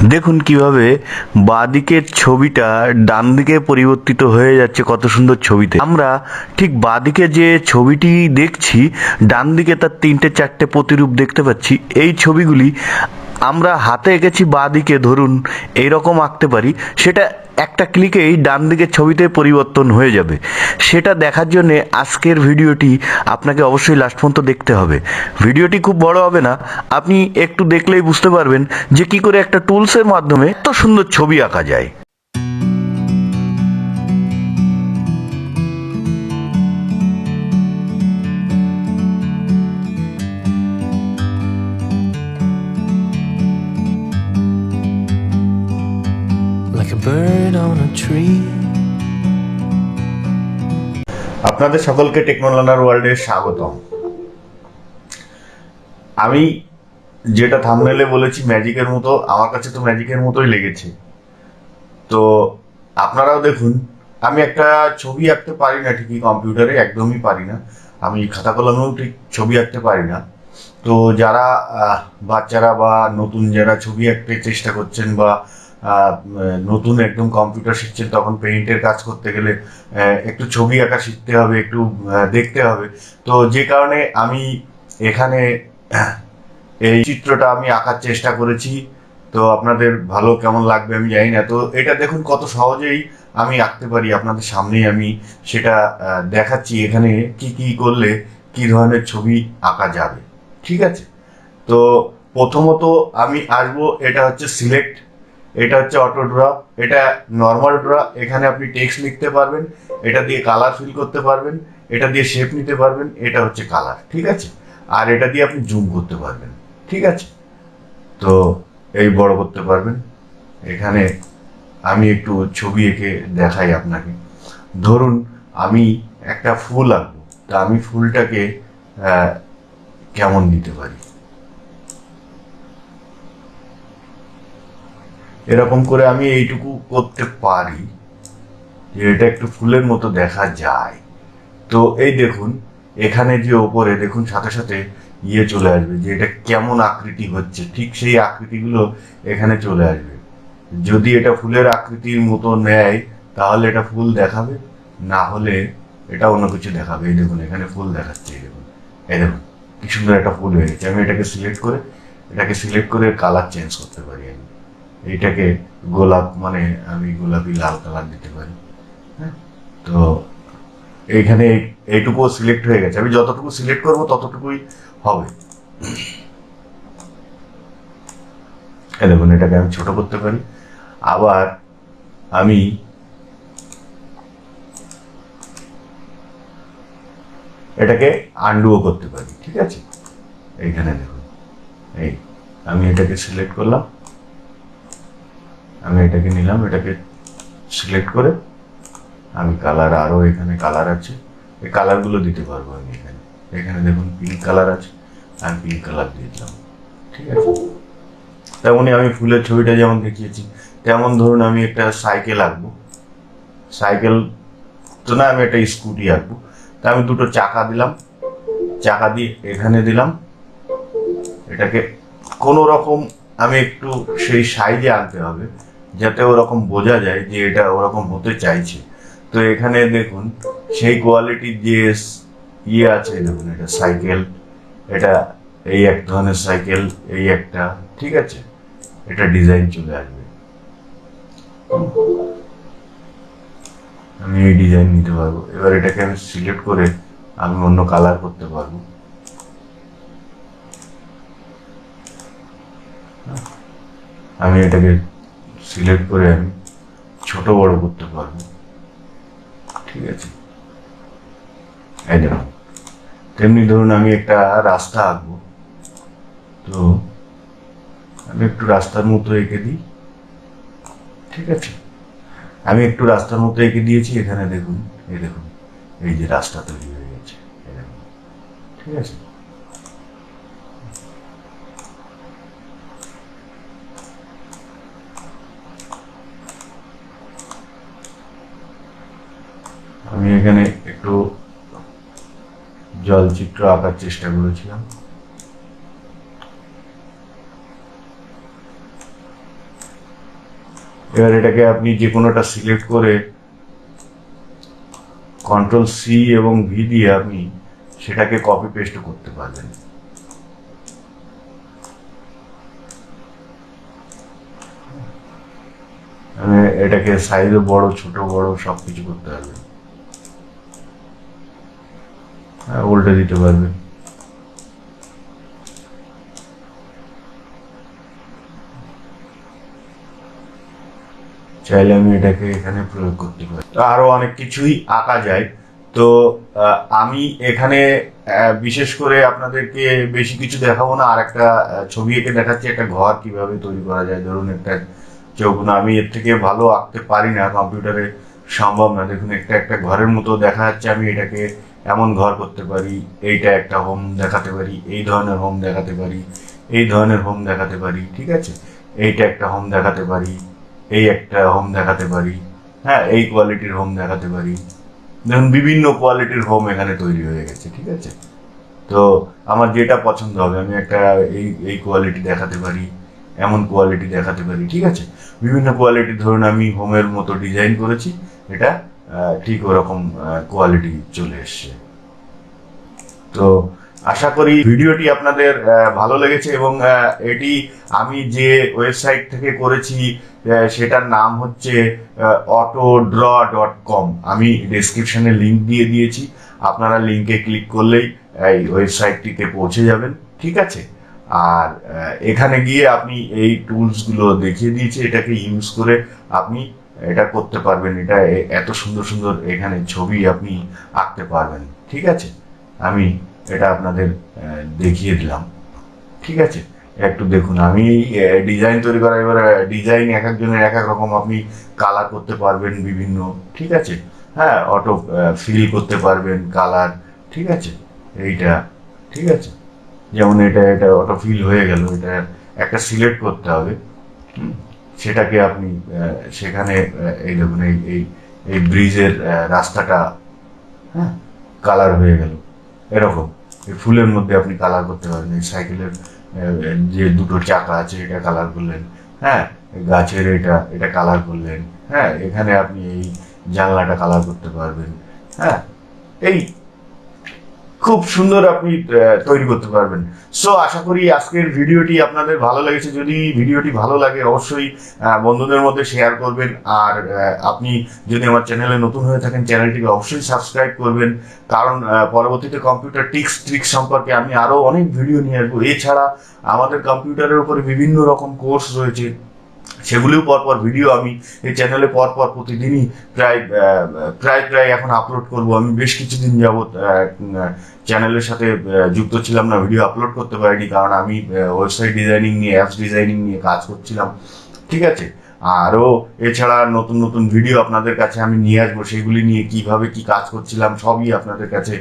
দেখুন কিভাবে বাঁদিকের ছবিটা ডান দিকে পরিবর্তিত হয়ে যাচ্ছে কত সুন্দর ছবিতে। আমরা ঠিক বাঁদিকে যে ছবিটি দেখছি ডান দিকে তার তিনটে চারটে প্রতিরূপ দেখতে পাচ্ছি। এই ছবিগুলি আমরা হাতে এঁকেছি বাঁদিকে, ধরুন এইরকম আঁকতে পারি, সেটা একটা ক্লিকেই ডান দিকের ছবিতে পরিবর্তন হয়ে যাবে। সেটা দেখার জন্যে আজকের ভিডিওটি আপনাকে অবশ্যই লাস্ট পর্যন্ত দেখতে হবে। ভিডিওটি খুব বড় হবে না, আপনি একটু দেখলেই বুঝতে পারবেন যে কি করে একটা টুলসের মাধ্যমে এত সুন্দর ছবি আঁকা যায়। Like a bird on a tree. আপনাদের সকলকে টেকনো লার্নার ওয়ার্ল্ডে স্বাগতম। আমি যেটা থাম্বনেলে বলেছি ম্যাজিকের মতো, আমার কাছে তো ম্যাজিকের মতোই লেগেছে। তো আপনারাও দেখুন, আমি একটা ছবি আঁকতে পারি না ঠিকই, কম্পিউটারে একদমই পারি না। আমি খাতা কলমেও ঠিক ছবি আঁকতে পারি না। তো যারা বাচ্চারা বা নতুন যারা ছবি আঁকতে চেষ্টা করছেন বা নতুন একদম কম্পিউটার শিখছেন, তখন পেইন্টের কাজ করতে গেলে একটু ছবি আঁকা শিখতে হবে, একটু দেখতে হবে। তো যে কারণে আমি এখানে এই চিত্রটা আমি আঁকার চেষ্টা করেছি। তো আপনাদের ভালো কেমন লাগবে আমি জানি না। তো এটা দেখুন কত সহজেই আমি আঁকতে পারি, আপনাদের সামনেই আমি সেটা দেখাচ্ছি এখানে কি কি করলে কি ধরনের ছবি আঁকা যাবে। ঠিক আছে, তো প্রথমত আমি আসবো, এটা হচ্ছে সিলেক্ট, এটা হচ্ছে অটো ড্র, এটা নর্মাল ড্র। এখানে আপনি টেক্সট লিখতে পারবেন, এটা দিয়ে কালার ফিল করতে পারবেন, এটা দিয়ে শেপ নিতে পারবেন, এটা হচ্ছে কালার। ঠিক আছে, আর এটা দিয়ে আপনি জুম করতে পারবেন। ঠিক আছে, তো এই বড় করতে পারবেন। এখানে আমি একটু ছবি এঁকে দেখাই আপনাকে। ধরুন আমি একটা ফুল আঁকবো, তা আমি ফুলটাকে কেমন দিতে পারি, এরকম করে আমি এইটুকু করতে পারি যে এটা একটু ফুলের মতো দেখা যায়। তো এই দেখুন এখানে যে ওপরে দেখুন সাথে সাথে চলে আসবে যে এটা কেমন আকৃতি হচ্ছে, ঠিক সেই আকৃতিগুলো এখানে চলে আসবে। যদি এটা ফুলের আকৃতির মতো নেয় তাহলে এটা ফুল দেখাবে, না হলে এটা অন্য কিছু দেখাবে। এই দেখুন এখানে ফুল দেখাচ্ছে, এই দেখুন, এই দেখুন কি সুন্দর একটা ফুল হয়ে গেছে। আমি এটাকে সিলেক্ট করে কালার চেঞ্জ করতে পারি। আমি এইটাকে গোলাপ, মানে আমি গোলাপি লাল কালার দিতে পারি। হ্যাঁ, তো এইখানে এইটুকু সিলেক্ট হয়ে গেছে। আমি যতটুকু সিলেক্ট করবো ততটুকুই হবে। এই দেখুন এটাকে আমি ছোট করতে পারি। আবার আমি এটাকে আন্ডুও করতে পারি। ঠিক আছে, এইখানে দেখুন, এই আমি এটাকে সিলেক্ট করলাম, আমি এটাকে নিলাম, এটাকে সিলেক্ট করে আমি কালার, আরও এখানে কালার আছে, এই কালারগুলো দিতে পারবো আমি। এখানে এখানে দেখুন পিঙ্ক কালার আছে, আমি পিঙ্ক কালার দিয়ে দিলাম। ঠিক আছে, তেমনই আমি ফুলের ছবিটা যেমন দেখিয়েছি, তেমন ধরুন আমি একটা সাইকেল আঁকবো। সাইকেল তো না, আমি একটা স্কুটি আঁকবো। তা আমি দুটো চাকা দিলাম, চাকা দিয়ে এখানে দিলাম, এটাকে কোনো রকম আমি একটু সেই সাইজে আনতে হবে যাতে ওরকম বোঝা যায় যে এটা ওরকম হতে চাইছে। তো এখানে দেখুন সেই কোয়ালিটির যে আছে, দেখুন এটা সাইকেল, এটা এই এক ধরনের সাইকেল, এই একটা। ঠিক আছে, এটা ডিজাইন চলে আসবে। আমি এই ডিজাইন নিতে পারবো। এবার এটাকে আমি সিলেক্ট করে আমি অন্য কালার করতে পারবো। আমি এটাকে সিলেক্ট করে আমি ছোট বড় করতে পারবো। ঠিক আছে, এই দেখুন। তেমনি ধরুন আমি একটা রাস্তা আঁকবো, তো আমি একটু রাস্তার মতো এঁকে দিই। ঠিক আছে, আমি একটু রাস্তার মতো এঁকে দিয়েছি। এখানে দেখুন, এই দেখুন এই যে রাস্তা তৈরি হয়ে গেছে, এই দেখুন। ঠিক আছে, আমি এখানে একটু জলচিত্র আঁকার চেষ্টা করেছিলাম। এবার এটাকে আপনি যে কোনোটা সিলেক্ট করে Ctrl+C এবং V দিয়ে আপনি সেটাকে কপি পেস্ট করতে পারবেন। মানে এটাকে সাইজও বড় ছোট বড় সবকিছু করতে পারবেন, উল্টে দিতে পারবেন। চাইলে আমি এটাকে এখানে প্রয়োগ করতে পারি। আরো অনেক কিছুই আঁকা যায়। তো আমি এখানে বিশেষ করে আপনাদেরকে বেশি কিছু দেখাবো না, আর একটা ছবি এঁকে দেখাচ্ছি একটা ঘর কিভাবে তৈরি করা যায়। ধরুন একটা চৌকোনা, আমি এর থেকে ভালো আঁকতে পারি না, কম্পিউটারে সম্ভব না। দেখুন একটা একটা ঘরের মতো দেখা যাচ্ছে, আমি এটাকে এমন ঘর করতে পারি, এইটা একটা হোম দেখাতে পারি, এই ধরনের হোম দেখাতে পারি, এই ধরনের হোম দেখাতে পারি, ঠিক আছে, এইটা একটা হোম দেখাতে পারি, এই একটা হোম দেখাতে পারি, হ্যাঁ এই কোয়ালিটির হোম দেখাতে পারি। দেখুন বিভিন্ন কোয়ালিটির হোম এখানে তৈরি হয়ে গেছে, ঠিক আছে। তো আমার যেটা পছন্দ হবে আমি একটা এই এই কোয়ালিটি দেখাতে পারি, এমন কোয়ালিটি দেখাতে পারি, ঠিক আছে। বিভিন্ন কোয়ালিটি, ধরুন আমি হোমের মতো ডিজাইন করেছি, এটা ঠিক ওরকম কোয়ালিটি চলে এসছে। তো আশা করি ভিডিওটি আপনাদের ভালো লেগেছে, এবং এটি আমি যে ওয়েবসাইট থেকে করেছি সেটার নাম হচ্ছে autodraw.com। আমি ডেসক্রিপশনে লিংক দিয়ে দিয়েছি, আপনারা লিংকে ক্লিক করলেই এই ওয়েবসাইটটিতে পৌঁছে যাবেন, ঠিক আছে। আর এখানে গিয়ে আপনি এই টুলসগুলো দেখিয়ে দিয়েছি, এটাকে ইউজ করে আপনি এটা করতে পারবেন। এটা এত সুন্দর সুন্দর এখানে ছবি আপনি আঁকতে পারবেন, ঠিক আছে। আমি এটা আপনাদের দেখিয়ে দিলাম, ঠিক আছে। একটু দেখুন, আমি ডিজাইন তৈরি করা, এবার ডিজাইন এক একজনের এক এক রকম, আপনি কালার করতে পারবেন বিভিন্ন, ঠিক আছে। হ্যাঁ অটো ফিল করতে পারবেন কালার, ঠিক আছে। এইটা ঠিক আছে, যেমন এটা এটা অটো ফিল হয়ে গেল, এটা একটা সিলেক্ট করতে হবে, সেটাকে আপনি সেখানে এই দেখুন এই এই এই ব্রিজের রাস্তাটা, হ্যাঁ কালার হয়ে গেল এরকম। এই ফুলের মধ্যে আপনি কালার করতে পারবেন, এই সাইকেলের যে দুটো চাকা আছে এটা কালার করলেন, হ্যাঁ গাছের এটা এটা কালার করলেন, হ্যাঁ এখানে আপনি এই জানলাটা কালার করতে পারবেন, হ্যাঁ এই খুব সুন্দর আপনি তৈরি করতে পারবেন। সো আশা করি আজকের ভিডিওটি আপনাদের ভালো লেগেছে। যদি ভিডিওটি ভালো লাগে অবশ্যই বন্ধুদের মধ্যে শেয়ার করবেন। আর আপনি যদি আমার চ্যানেলে নতুন হয়ে থাকেন চ্যানেলটিকে অবশ্যই সাবস্ক্রাইব করবেন, কারণ পরবর্তীতে কম্পিউটার ট্রিক্স সম্পর্কে আমি আরও অনেক ভিডিও নিয়ে আসবো। এছাড়া আমাদের কম্পিউটারের উপরে বিভিন্ন রকম কোর্স রয়েছে, সেগুলিও পরপর ভিডিও আমি এই চ্যানেলে পরপর প্রতিদিনই প্রায় প্রায় এখন আপলোড করব। আমি বেশ কিছুদিন যাবৎ চ্যানেলের সাথে যুক্ত ছিলাম না, ভিডিও আপলোড করতে পারিনি, কারণ আমি ওয়েবসাইট ডিজাইনিং নিয়ে অ্যাপস ডিজাইনিং নিয়ে কাজ করছিলাম, ঠিক আছে। আরও এছাড়া নতুন নতুন ভিডিও আপনাদের কাছে আমি নিয়ে আসবো, সেগুলি নিয়ে কিভাবে কি কাজ করছিলাম সবই আপনাদের কাছে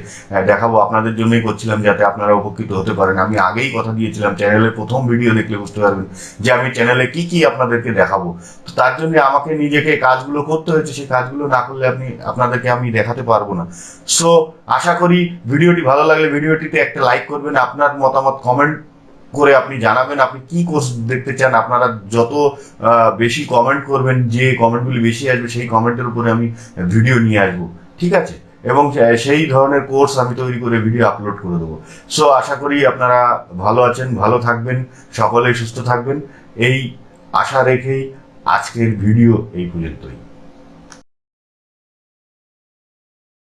দেখাবো। আপনাদের জন্যই করছিলাম, যাতে আপনারা উপকৃত হতে পারেন। আমি আগেই কথা দিয়েছিলাম, চ্যানেলের প্রথম ভিডিও দেখলে বুঝতে পারবেন যে আমি চ্যানেলে কি কি আপনাদেরকে দেখাবো। তো তার জন্য আমাকে নিজেকে কাজগুলো করতে হয়েছে, সেই কাজগুলো না করলে আপনাদেরকে আমি দেখাতে পারবো না। সো আশা করি ভিডিওটি ভালো লাগলে ভিডিওটিতে একটা লাইক করবেন, আপনার মতামত কমেন্ট করে আপনি জানাবেন আপনি কি কোর্স দেখতে চান। আপনারা যত বেশি কমেন্ট করবেন, যে কমেন্টগুলি বেশি আসবে সেই কমেন্টের উপরে আমি ভিডিও নিয়ে আসবো, ঠিক আছে। এবং সেই ধরনের কোর্স আমি তৈরি করে ভিডিও আপলোড করে দেবো। সো আশা করি আপনারা ভালো আছেন, ভালো থাকবেন, সকলেই সুস্থ থাকবেন, এই আশা রেখেই আজকের ভিডিও এই পর্যন্তই।